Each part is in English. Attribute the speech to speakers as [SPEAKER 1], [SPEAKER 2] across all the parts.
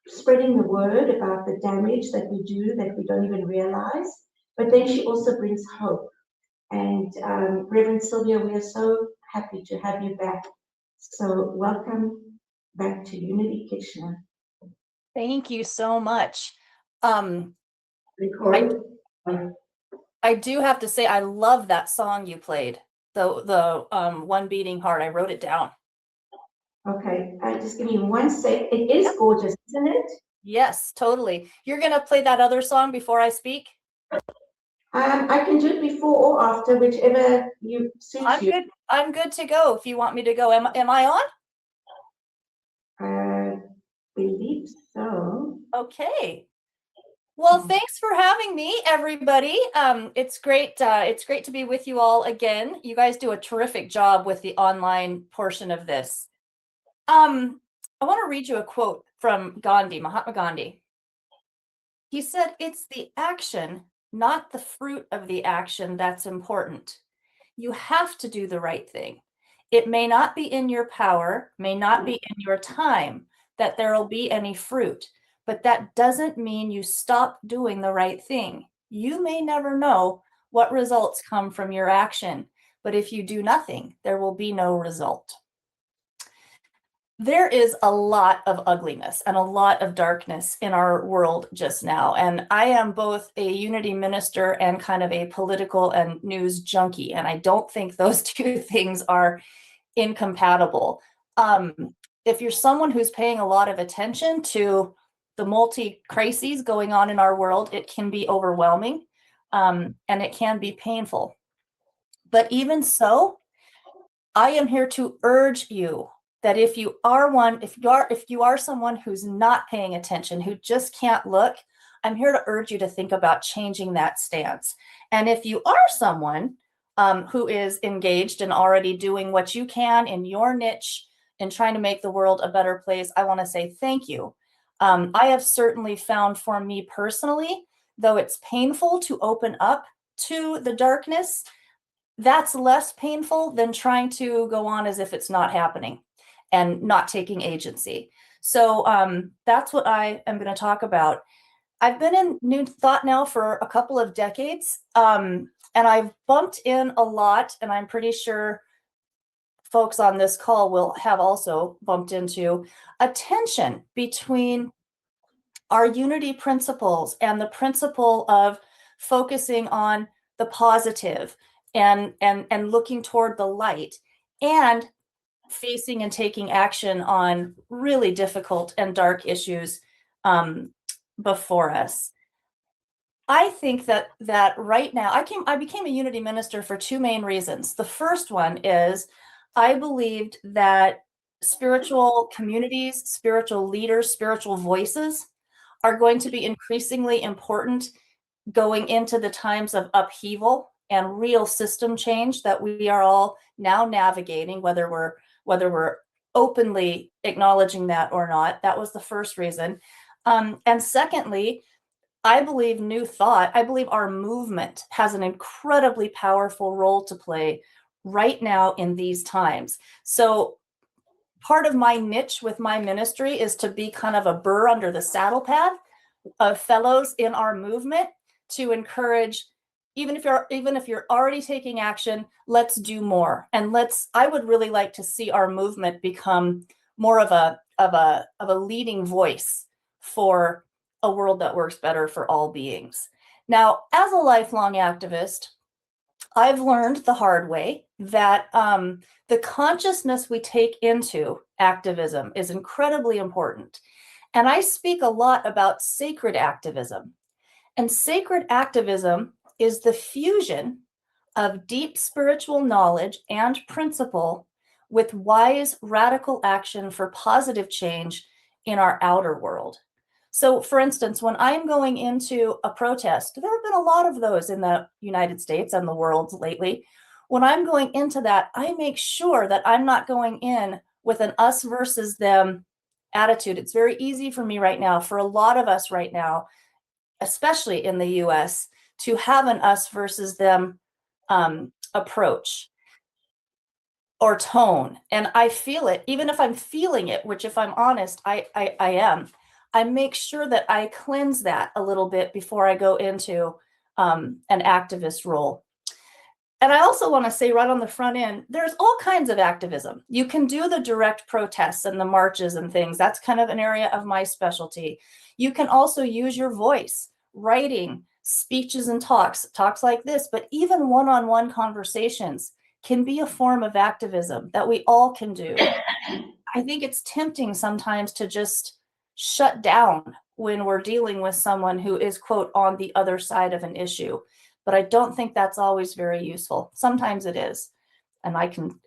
[SPEAKER 1] spreading the word about the damage that we do that we don't even realize. But then she also brings hope. And Reverend Cylvia, we are so happy to have you back. So welcome back to Unity Kitchener.
[SPEAKER 2] Thank you so much.
[SPEAKER 1] Record.
[SPEAKER 2] I do have to say, I love that song you played, the One Beating Heart. I wrote it down.
[SPEAKER 1] Okay, just give me one sec. It is gorgeous, isn't it?
[SPEAKER 2] Yes, totally. You're gonna play that other song before I speak?
[SPEAKER 1] I can do it before or after, whichever you suits you.
[SPEAKER 2] Good. I'm good to go if you want me to go. Am I on?
[SPEAKER 1] Believe so.
[SPEAKER 2] Okay. Well, thanks for having me, everybody. It's great to be with you all again. You guys do a terrific job with the online portion of this. I want to read you a quote from Gandhi, Mahatma Gandhi. He said, "It's the action, not the fruit of the action, that's important. You have to do the right thing. It may not be in your power, may not be in your time that there will be any fruit, but that doesn't mean you stop doing the right thing. You may never know what results come from your action, but if you do nothing, there will be no result." There is a lot of ugliness and a lot of darkness in our world just now. And I am both a Unity minister and kind of a political and news junkie. And I don't think those two things are incompatible. If you're someone who's paying a lot of attention to the multi-crises going on in our world, it can be overwhelming, and it can be painful. But even so, I am here to urge you that if you are someone who's not paying attention, who just can't look, I'm here to urge you to think about changing that stance. And if you are someone who is engaged and already doing what you can in your niche in trying to make the world a better place, I want to say thank you. I have certainly found for me personally, though it's painful to open up to the darkness, that's less painful than trying to go on as if it's not happening and not taking agency. So that's what I am going to talk about. I've been in New Thought now for a couple of decades, and I've bumped in a lot, and I'm pretty sure folks on this call will have also bumped into a tension between our unity principles and the principle of focusing on the positive and looking toward the light, and facing and taking action on really difficult and dark issues before us. I think that right now, I became a Unity minister for two main reasons. The first one is I believed that spiritual communities, spiritual leaders, spiritual voices are going to be increasingly important going into the times of upheaval and real system change that we are all now navigating, whether we're openly acknowledging that or not. That was the first reason. And secondly, I believe New Thought, I believe our movement has an incredibly powerful role to play right now in these times. So part of my niche with my ministry is to be kind of a burr under the saddle pad of fellows in our movement to encourage, even if you're already taking action, let's do more. And I would really like to see our movement become more of a leading voice for a world that works better for all beings. Now, as a lifelong activist, I've learned the hard way that the consciousness we take into activism is incredibly important. And I speak a lot about sacred activism. And sacred activism is the fusion of deep spiritual knowledge and principle with wise, radical action for positive change in our outer world. So, for instance, when I'm going into a protest, there have been a lot of those in the United States and the world lately. When I'm going into that, I make sure that I'm not going in with an us versus them attitude. It's very easy for me right now, for a lot of us right now, especially in the US, to have an us versus them approach or tone. And I feel it, even if I'm feeling it, which if I'm honest, I am. I make sure that I cleanse that a little bit before I go into an activist role. And I also want to say right on the front end, there's all kinds of activism. You can do the direct protests and the marches and things. That's kind of an area of my specialty. You can also use your voice, writing, speeches and talks like this, but even one-on-one conversations can be a form of activism that we all can do. I think it's tempting sometimes to just shut down when we're dealing with someone who is, quote, on the other side of an issue. But I don't think that's always very useful. Sometimes it is. And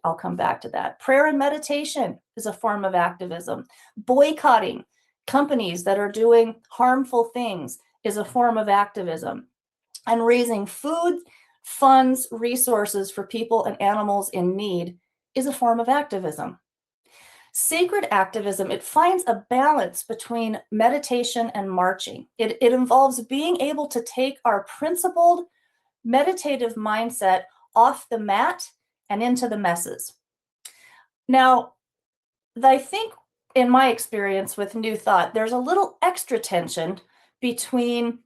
[SPEAKER 2] I'll come back to that. Prayer and meditation is a form of activism. Boycotting companies that are doing harmful things is a form of activism. And raising food, funds, resources for people and animals in need is a form of activism. Sacred activism, it finds a balance between meditation and marching. It involves being able to take our principled meditative mindset off the mat and into the messes. Now, I think in my experience with New Thought, there's a little extra tension between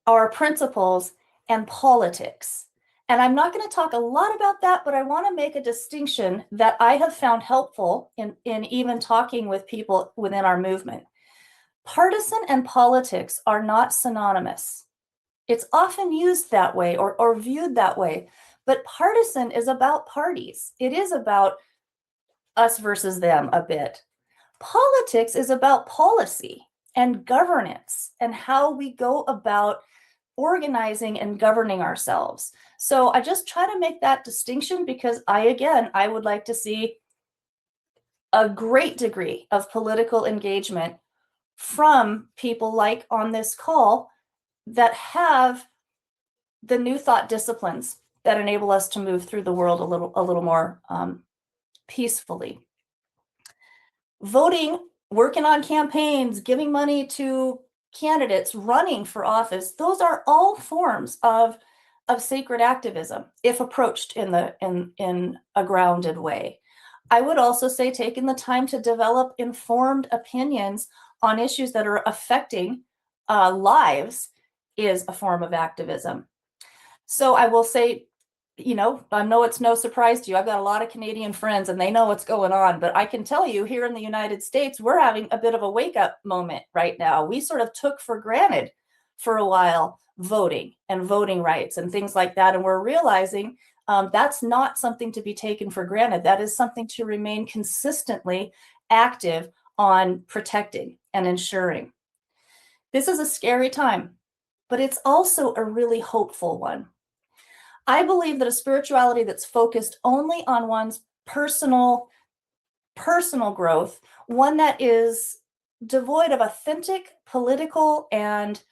[SPEAKER 2] our principles and politics. And I'm not going to talk a lot about that, but I want to make a distinction that I have found helpful in even talking with people within our movement. Partisan and politics are not synonymous. It's often used that way or viewed that way, but partisan is about parties. It is about us versus them a bit. Politics is about policy and governance and how we go about organizing and governing ourselves. So I just try to make that distinction because I would like to see a great degree of political engagement from people like on this call that have the New Thought disciplines that enable us to move through the world a little more peacefully. Voting, working on campaigns, giving money to candidates, running for office, those are all forms of sacred activism if approached in a grounded way. I would also say taking the time to develop informed opinions on issues that are affecting lives is a form of activism. So I will say, I know it's no surprise to you. I've got a lot of Canadian friends and they know what's going on, but I can tell you here in the United States, we're having a bit of a wake-up moment right now. We sort of took for granted for a while voting and voting rights and things like that. And we're realizing that's not something to be taken for granted. That is something to remain consistently active on protecting and ensuring. This is a scary time, but it's also a really hopeful one. I believe that a spirituality that's focused only on one's personal growth, one that is devoid of authentic political and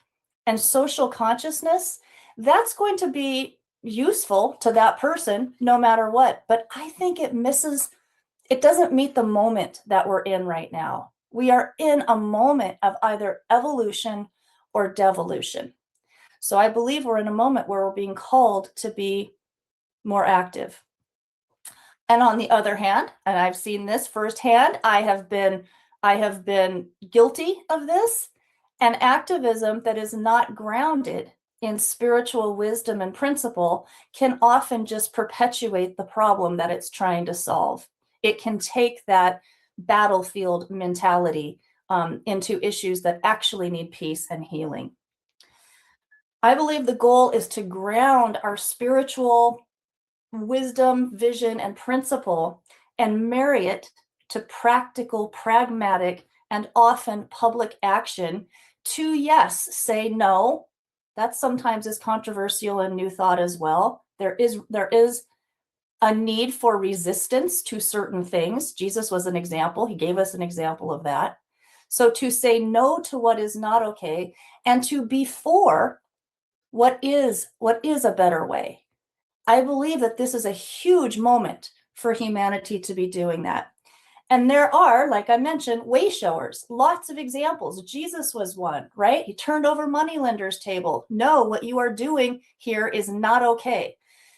[SPEAKER 2] social consciousness, that's going to be useful to that person no matter what. But I think it doesn't meet the moment that we're in right now. We are in a moment of either evolution or devolution. So I believe we're in a moment where we're being called to be more active. And on the other hand, and I've seen this firsthand, I have been guilty of this, and activism that is not grounded in spiritual wisdom and principle can often just perpetuate the problem that it's trying to solve. It can take that battlefield mentality into issues that actually need peace and healing. I believe the goal is to ground our spiritual wisdom, vision, and principle and marry it to practical, pragmatic, and often public action to, yes, say no. That sometimes is controversial in New Thought as well. There is a need for resistance to certain things. Jesus was an example. He gave us an example of that. So to say no to what is not okay and to be for what is a better way. I believe that this is a huge moment for humanity to be doing that. And there are, like I mentioned, way showers, lots of examples. Jesus was one, right? He turned over moneylenders' table. No, what you are doing here is not okay.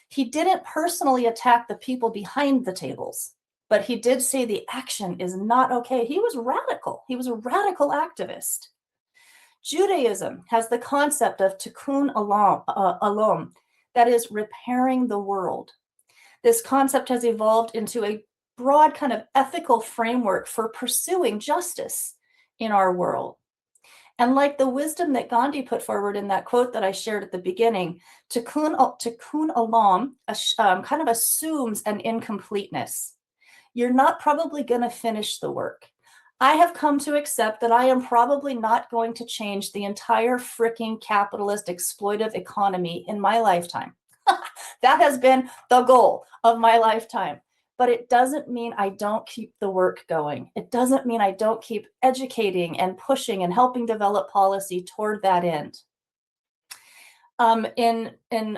[SPEAKER 2] He didn't personally attack the people behind the tables. but he did say the action is not okay. He was radical. He was a radical activist. Judaism has the concept of tikkun olam, that is repairing the world. This concept has evolved into a broad kind of ethical framework for pursuing justice in our world. And like the wisdom that Gandhi put forward in that quote that I shared at the beginning, tikkun olam kind of assumes an incompleteness. You're not probably going to finish the work. I have come to accept that I am probably not going to change the entire freaking capitalist exploitive economy in my lifetime. That has been the goal of my lifetime. But it doesn't mean I don't keep the work going. It doesn't mean I don't keep educating and pushing and helping develop policy toward that end. In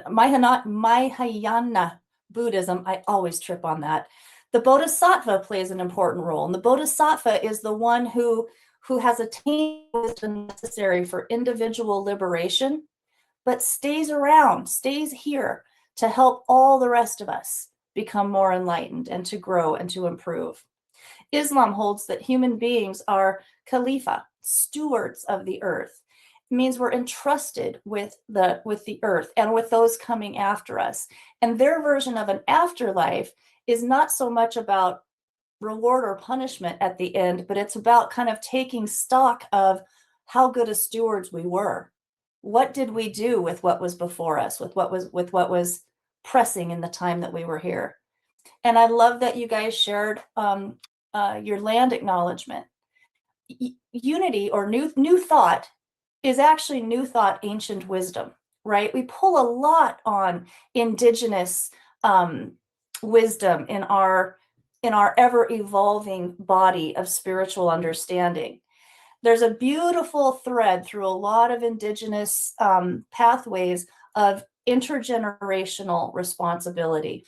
[SPEAKER 2] Mahayana Buddhism, I always trip on that, the bodhisattva plays an important role. And the bodhisattva is the one who has attained wisdom necessary for individual liberation, but stays around, stays here to help all the rest of us become more enlightened and to grow and to improve. Islam holds that human beings are khalifa, stewards of the earth. It means we're entrusted with the earth and with those coming after us. And their version of an afterlife is not so much about reward or punishment at the end, but it's about kind of taking stock of how good as stewards we were. What did we do with what was before us, with what was pressing in the time that we were here? And I love that you guys shared your land acknowledgement. Unity or new thought is actually new thought, ancient wisdom, right? We pull a lot on indigenous wisdom in our ever evolving body of spiritual understanding. There's a beautiful thread through a lot of indigenous pathways of intergenerational responsibility.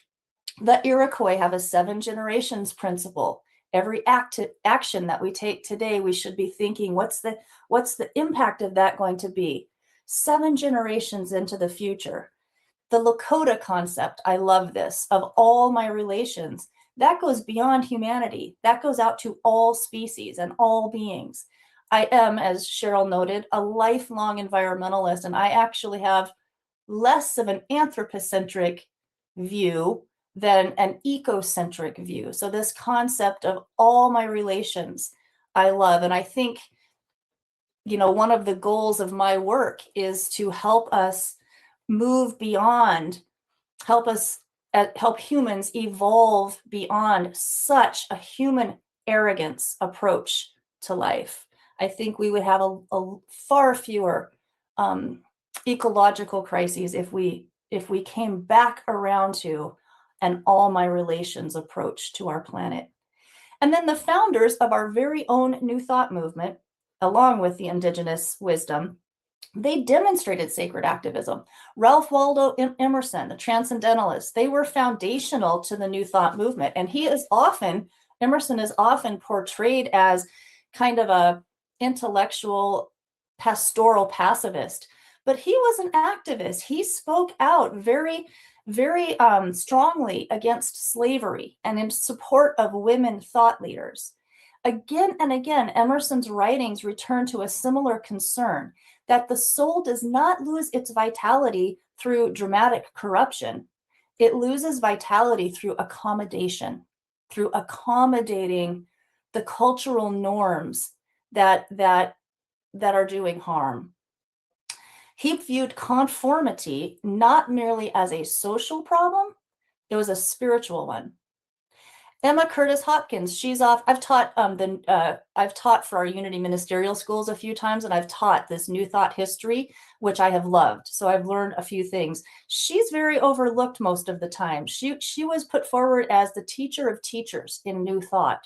[SPEAKER 2] The Iroquois have a 7 generations principle. Every action that we take today, we should be thinking, what's the impact of that going to be 7 generations into the future? The Lakota concept, I love this, of all my relations, that goes beyond humanity. That goes out to all species and all beings. I am, as Cheryl noted, a lifelong environmentalist, and I actually have less of an anthropocentric view than an ecocentric view. So this concept of all my relations, I love. And I think, one of the goals of my work is to help us move beyond, help humans evolve beyond such a human arrogance approach to life. I think we would have a far fewer ecological crises if we came back around to an all my relations approach to our planet. And then the founders of our very own New Thought movement, along with the indigenous wisdom, they demonstrated sacred activism. Ralph Waldo Emerson, the transcendentalist, they were foundational to the New Thought movement. And Emerson is often portrayed as kind of a intellectual, pastoral pacifist, but he was an activist. He spoke out very, very strongly against slavery and in support of women thought leaders. Again and again, Emerson's writings return to a similar concern that the soul does not lose its vitality through dramatic corruption. It loses vitality through accommodation, through accommodating the cultural norms that are doing harm. He viewed conformity not merely as a social problem, it was a spiritual one. Emma Curtis Hopkins, she's off. I've taught for our Unity Ministerial Schools a few times, and I've taught this New Thought history, which I have loved. So I've learned a few things. She's very overlooked most of the time. She was put forward as the teacher of teachers in New Thought.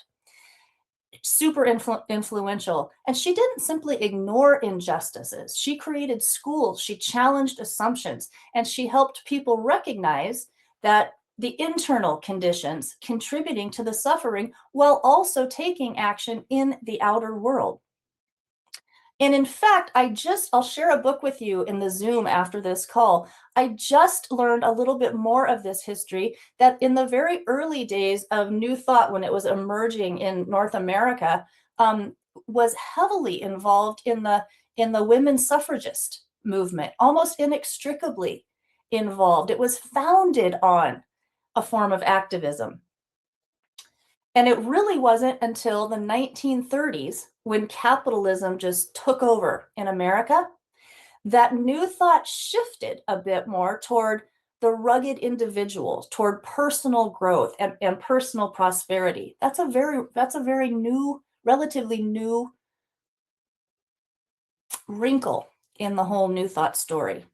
[SPEAKER 2] Super influential. And she didn't simply ignore injustices. She created schools, she challenged assumptions, and she helped people recognize that the internal conditions contributing to the suffering while also taking action in the outer world. And in fact, I'll share a book with you in the Zoom after this call. I just learned a little bit more of this history, that in the very early days of New Thought, when it was emerging in North America, was heavily involved in the women's suffragist movement, almost inextricably involved. It was founded on a form of activism. And it really wasn't until the 1930s, when capitalism just took over in America, that New Thought shifted a bit more toward the rugged individual, toward personal growth and personal prosperity. That's a very new, relatively new wrinkle in the whole New Thought story.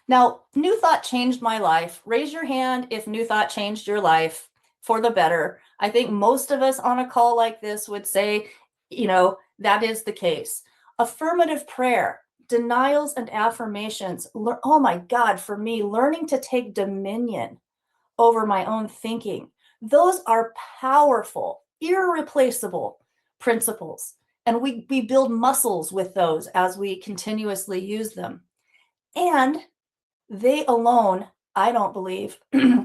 [SPEAKER 2] Now, New Thought changed my life. Raise your hand if New Thought changed your life for the better. I think most of us on a call like this would say, that is the case. Affirmative prayer, denials and affirmations. Oh my God, for me, learning to take dominion over my own thinking. Those are powerful, irreplaceable principles. And we build muscles with those as we continuously use them. And they alone, I don't believe,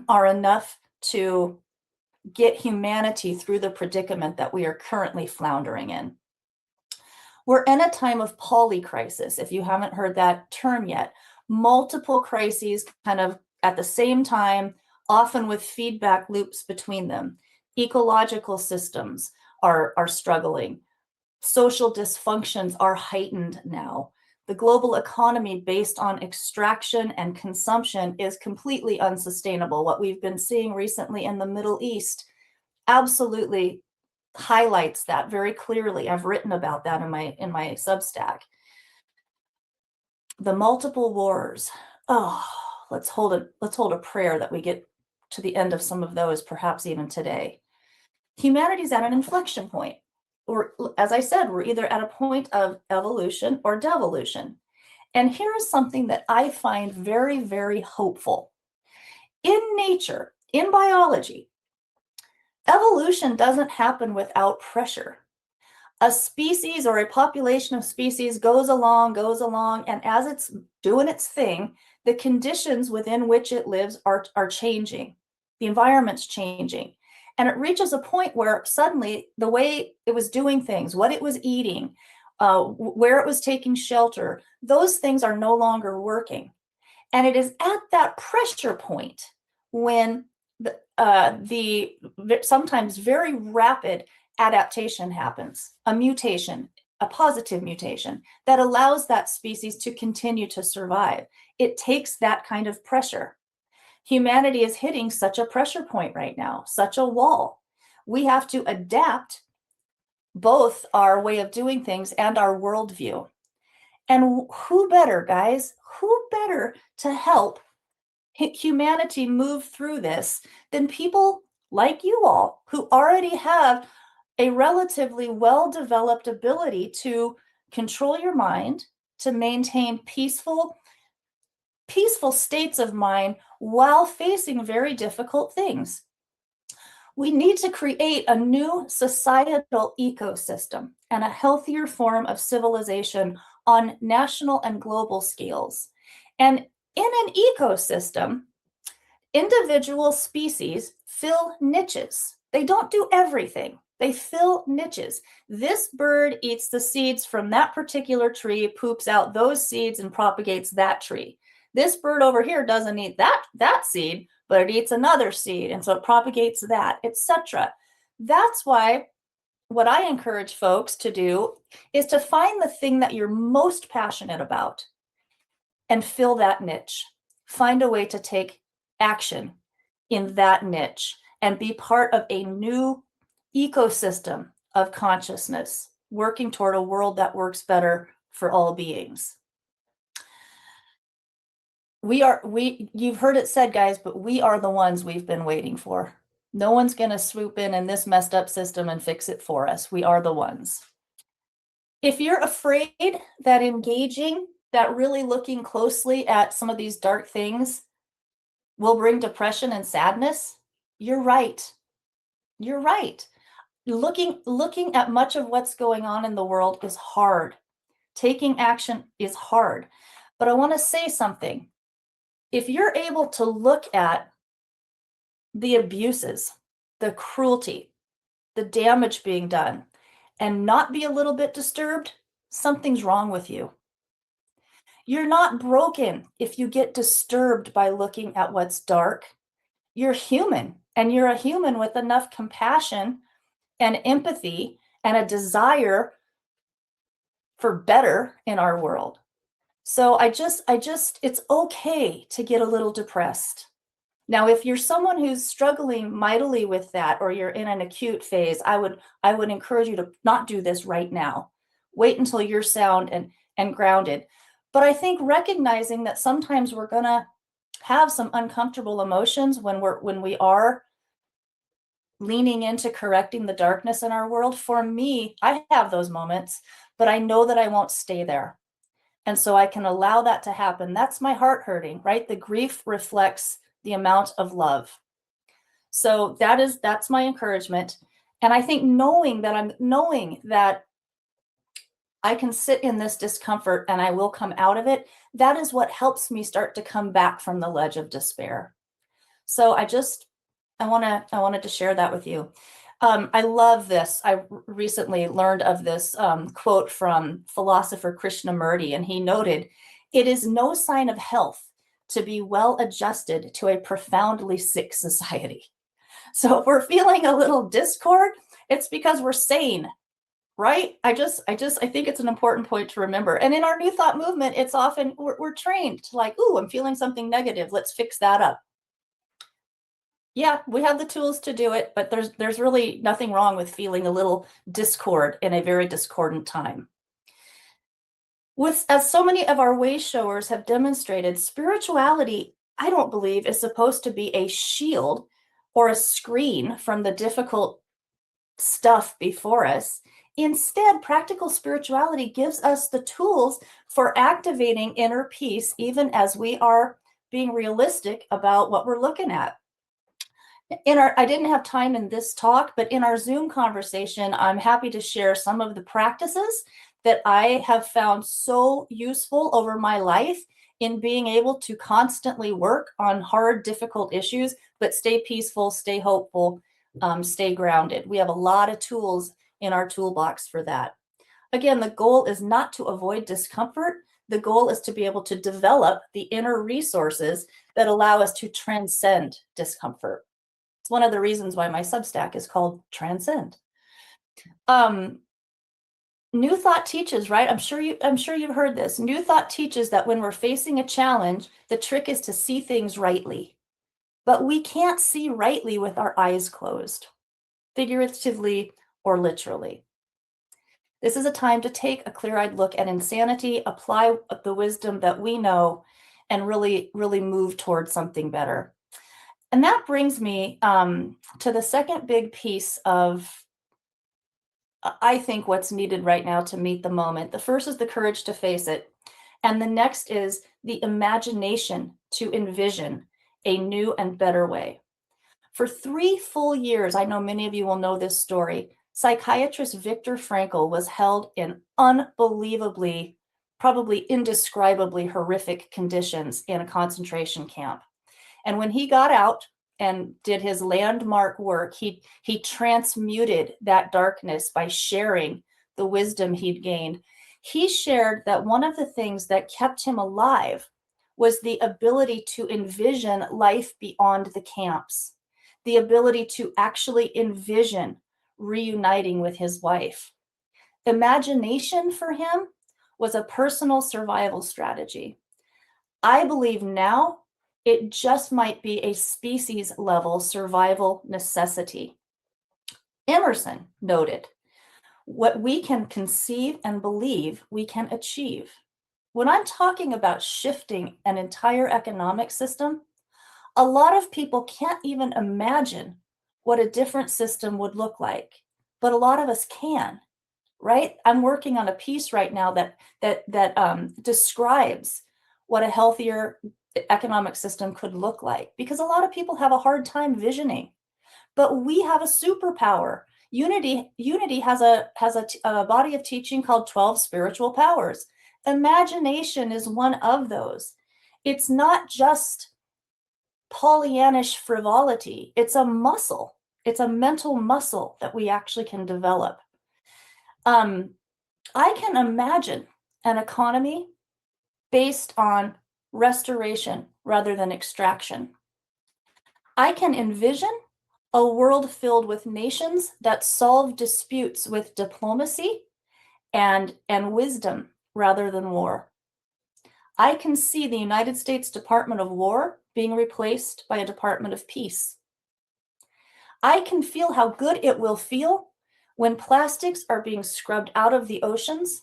[SPEAKER 2] are enough to get humanity through the predicament that we are currently floundering in. We're in a time of polycrisis, if you haven't heard that term yet. Multiple crises kind of at the same time, often with feedback loops between them. Ecological systems are struggling. Social dysfunctions are heightened now. The global economy based on extraction and consumption is completely unsustainable. What we've been seeing recently in the Middle East absolutely highlights that very clearly. I've written about that in my Substack. The multiple wars. Oh, let's hold a prayer that we get to the end of some of those, perhaps even today. Humanity's at an inflection point. Or, as I said, we're either at a point of evolution or devolution. And here is something that I find very, very hopeful. In nature, in biology, evolution doesn't happen without pressure. A species or a population of species goes along, and as it's doing its thing, the conditions within which it lives are changing. The environment's changing. And it reaches a point where suddenly the way it was doing things, what it was eating, where it was taking shelter, those things are no longer working. And it is at that pressure point when the sometimes very rapid adaptation happens, a mutation, a positive mutation that allows that species to continue to survive. It takes that kind of pressure. Humanity is hitting such a pressure point right now, such a wall. We have to adapt both our way of doing things and our worldview. And who better, guys, who better to help humanity move through this than people like you all, who already have a relatively well-developed ability to control your mind, to maintain peaceful states of mind while facing very difficult things. We need to create a new societal ecosystem and a healthier form of civilization on national and global scales. And in an ecosystem, individual species fill niches. They don't do everything. They fill niches. This bird eats the seeds from that particular tree, poops out those seeds, and propagates that tree. This bird over here doesn't eat that seed, but it eats another seed, and so it propagates that, etc. That's why what I encourage folks to do is to find the thing that you're most passionate about and fill that niche. Find a way to take action in that niche and be part of a new ecosystem of consciousness, working toward a world that works better for all beings. You've heard it said, guys, but we are the ones we've been waiting for. No one's going to swoop in this messed up system and fix it for us. We are the ones. If you're afraid that engaging, that really looking closely at some of these dark things will bring depression and sadness, you're right. You're right. Looking at much of what's going on in the world is hard Taking action is hard. But I want to say something. If you're able to look at the abuses, the cruelty, the damage being done, and not be a little bit disturbed, something's wrong with you. You're not broken if you get disturbed by looking at what's dark. You're human, and you're a human with enough compassion and empathy and a desire for better in our world. So it's okay to get a little depressed. Now, if you're someone who's struggling mightily with that, or you're in an acute phase, I would encourage you to not do this right now. Wait until you're sound and grounded. But I think recognizing that sometimes we're gonna have some uncomfortable emotions when we are leaning into correcting the darkness in our world. For me, I have those moments, but I know that I won't stay there. And so I can allow that to happen. That's my heart hurting, right? The grief reflects the amount of love. So that's my encouragement. And I think knowing that I can sit in this discomfort and I will come out of it, that is what helps me start to come back from the ledge of despair. So I wanted to share that with you. I love this. I recently learned of this quote from philosopher Krishnamurti, and he noted, "It is no sign of health to be well adjusted to a profoundly sick society." So if we're feeling a little discord, it's because we're sane, right? I think it's an important point to remember. And in our New Thought movement, it's often we're trained to like, ooh, I'm feeling something negative. Let's fix that up. Yeah, we have the tools to do it, but there's really nothing wrong with feeling a little discord in a very discordant time. As so many of our way showers have demonstrated, spirituality, I don't believe, is supposed to be a shield or a screen from the difficult stuff before us. Instead, practical spirituality gives us the tools for activating inner peace, even as we are being realistic about what we're looking at. I didn't have time in this talk, but in our Zoom conversation, I'm happy to share some of the practices that I have found so useful over my life in being able to constantly work on hard, difficult issues, but stay peaceful, stay hopeful, stay grounded. We have a lot of tools in our toolbox for that. Again, the goal is not to avoid discomfort. The goal is to be able to develop the inner resources that allow us to transcend discomfort. It's one of the reasons why my Substack is called Transcend. New Thought teaches, right? I'm sure you've heard this. New Thought teaches that when we're facing a challenge, the trick is to see things rightly. But we can't see rightly with our eyes closed, figuratively or literally. This is a time to take a clear-eyed look at insanity, apply the wisdom that we know, and really, really move towards something better. And that brings me to the second big piece of, I think, what's needed right now to meet the moment. The first is the courage to face it. And the next is the imagination to envision a new and better way. For 3 full years, I know many of you will know this story, psychiatrist Viktor Frankl was held in unbelievably, probably indescribably horrific conditions in a concentration camp. And when he got out and did his landmark work, he transmuted that darkness by sharing the wisdom he'd gained. He shared that one of the things that kept him alive was the ability to envision life beyond the camps, the ability to actually envision reuniting with his wife. Imagination for him was a personal survival strategy. I believe now it just might be a species level survival necessity. Emerson noted, what we can conceive and believe we can achieve. When I'm talking about shifting an entire economic system, a lot of people can't even imagine what a different system would look like, but a lot of us can, right? I'm working on a piece right now that describes what a healthier economic system could look like, because a lot of people have a hard time visioning. But we have a superpower Unity has a body of teaching called 12 spiritual powers. Imagination is one of those. It's not just Pollyannish frivolity. It's a muscle. It's a mental muscle that we actually can develop. I can imagine an economy based on restoration rather than extraction. I can envision a world filled with nations that solve disputes with diplomacy and wisdom rather than war. I can see the United States Department of War being replaced by a Department of Peace. I can feel how good it will feel when plastics are being scrubbed out of the oceans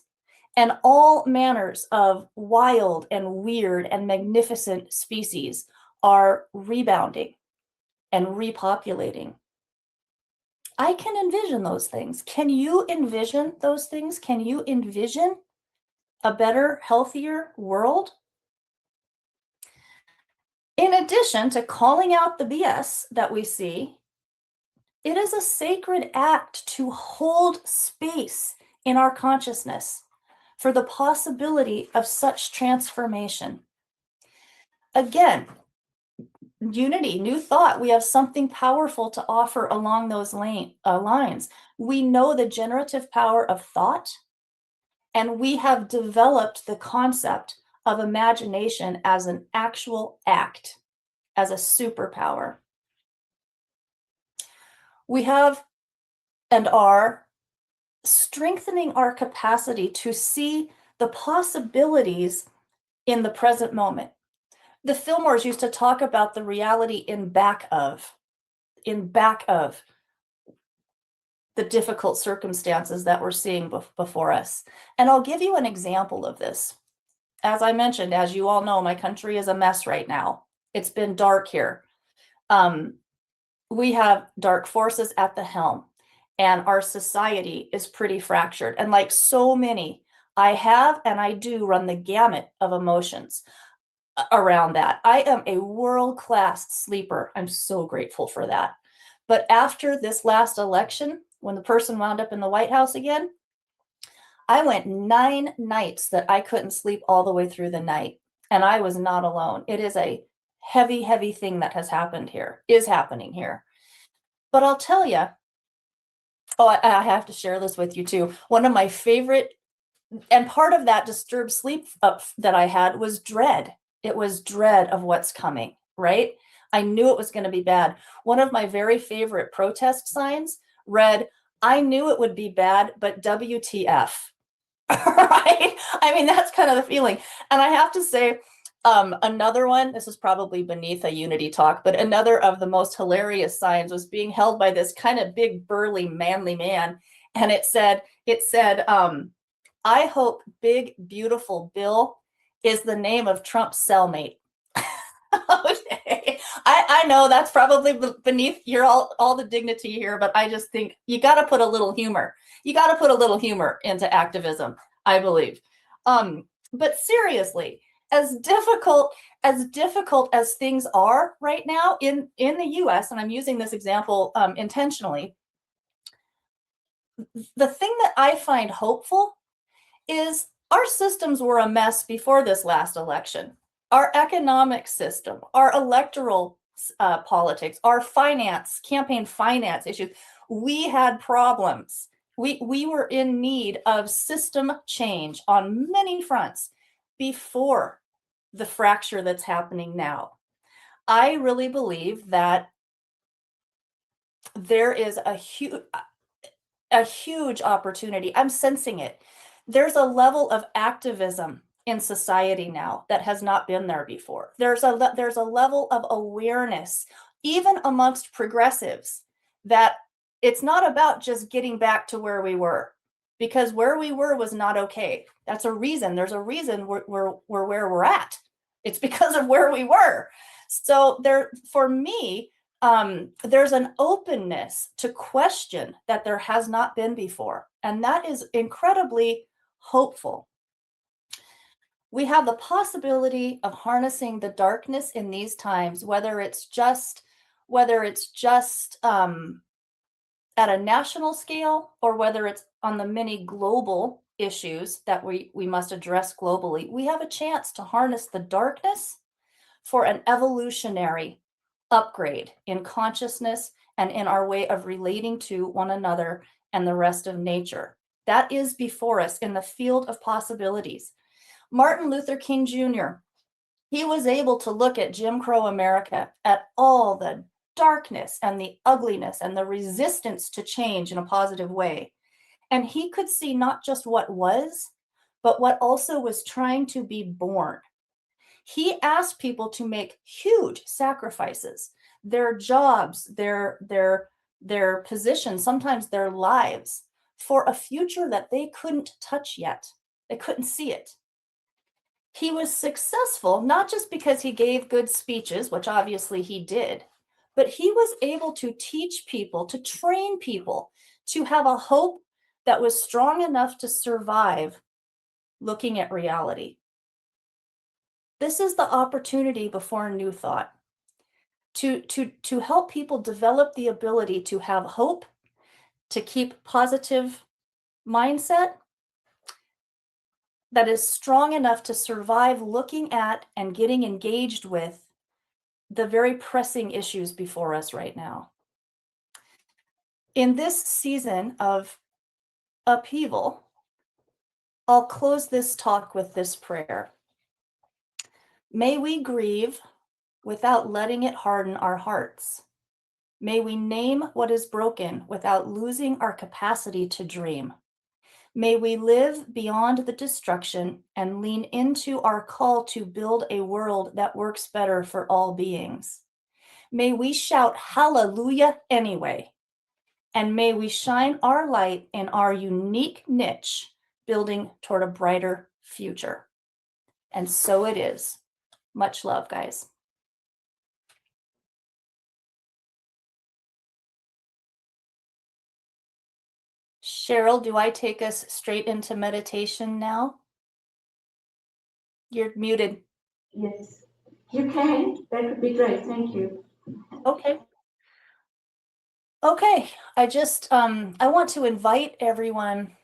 [SPEAKER 2] and all manners of wild and weird and magnificent species are rebounding and repopulating. I can envision those things. Can you envision those things? Can you envision a better, healthier world? In addition to calling out the BS that we see, it is a sacred act to hold space in our consciousness for the possibility of such transformation. Again, unity, new thought. We have something powerful to offer along those lines. We know the generative power of thought, and we have developed the concept of imagination as an actual act, as a superpower. We have and are strengthening our capacity to see the possibilities in the present moment. The Fillmores used to talk about the reality in back of the difficult circumstances that we're seeing before us. And I'll give you an example of this. As I mentioned, as you all know, my country is a mess right now. It's been dark here. We have dark forces at the helm, and our society is pretty fractured. And like so many, I have and I do run the gamut of emotions around that. I am a world-class sleeper. I'm so grateful for that. But after this last election, when the person wound up in the White House again, I went 9 nights that I couldn't sleep all the way through the night. And I was not alone. It is a heavy, heavy thing that has happened here, is happening here. But I'll tell you, I have to share this with you too. One of my favorite, and part of that disturbed sleep that I had was dread. It was dread of what's coming, right? I knew it was going to be bad. One of my very favorite protest signs read, "I knew it would be bad, but WTF." Right? I mean, that's kind of the feeling. And I have to say, another one, this is probably beneath a unity talk, but another of the most hilarious signs was being held by this kind of big, burly, manly man. And it said, "I hope Big, Beautiful Bill is the name of Trump's cellmate." Okay. I know that's probably beneath your all the dignity here, but I just think you got to put a little humor. You got to put a little humor into activism, I believe. But seriously, as difficult as things are right now in the US, and I'm using this example intentionally, the thing that I find hopeful is our systems were a mess before this last election. Our economic system, our electoral politics, our campaign finance issues, we had problems. We were in need of system change on many fronts before the fracture that's happening now. I really believe that there is a huge opportunity. I'm sensing it. There's a level of activism in society now that has not been there before. There's a level of awareness, even amongst progressives, that it's not about just getting back to where we were, because where we were was not okay. That's a reason. There's a reason we're where we're at. It's because of where we were. So there, for me, there's an openness to question that there has not been before. And that is incredibly hopeful. We have the possibility of harnessing the darkness in these times, whether it's just at a national scale or whether it's on the many global issues that we must address globally, we have a chance to harness the darkness for an evolutionary upgrade in consciousness and in our way of relating to one another and the rest of nature. That is before us in the field of possibilities. Martin Luther King Jr., he was able to look at Jim Crow America, at all the darkness and the ugliness and the resistance to change in a positive way. And he could see not just what was, but what also was trying to be born. He asked people to make huge sacrifices, their jobs, their positions, sometimes their lives, for a future that they couldn't touch yet. They couldn't see it. He was successful, not just because he gave good speeches, which obviously he did, but he was able to teach people, to train people to have a hope that was strong enough to survive looking at reality. This is the opportunity before New Thought to help people develop the ability to have hope, to keep positive mindset that is strong enough to survive looking at and getting engaged with the very pressing issues before us right now. In this season of upheaval, I'll close this talk with this prayer. May we grieve without letting it harden our hearts. May we name what is broken without losing our capacity to dream. May we live beyond the destruction and lean into our call to build a world that works better for all beings. May we shout hallelujah anyway. And may we shine our light in our unique niche, building toward a brighter future. And so it is. Much love, guys. Cheryl, do I take us straight into meditation now? You're muted.
[SPEAKER 1] Yes, you can. That would be great. Thank you.
[SPEAKER 2] Okay. Okay, I want to invite everyone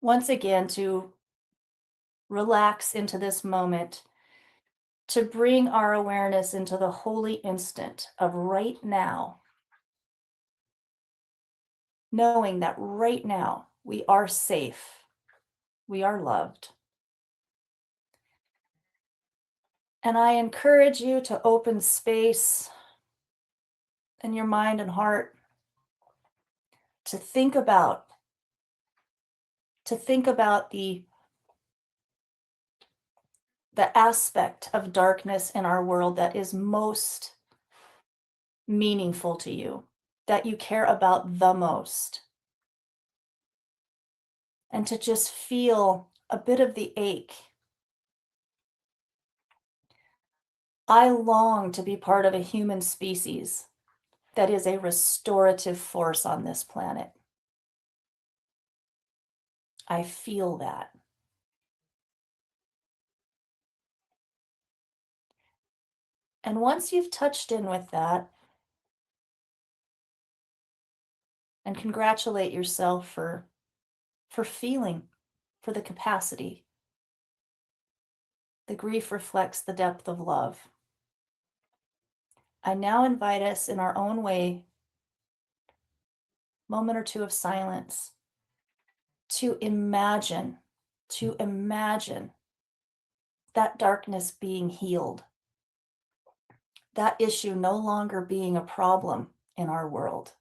[SPEAKER 2] once again to relax into this moment, to bring our awareness into the holy instant of right now, knowing that right now we are safe, we are loved. And I encourage you to open space in your mind and heart to think about the aspect of darkness in our world that is most meaningful to you, that you care about the most. And to just feel a bit of the ache. I long to be part of a human species that is a restorative force on this planet. I feel that. And once you've touched in with that, and congratulate yourself for feeling, for the capacity. The grief reflects the depth of love. I now invite us in our own way, moment or two of silence, to imagine that darkness being healed, that issue no longer being a problem in our world.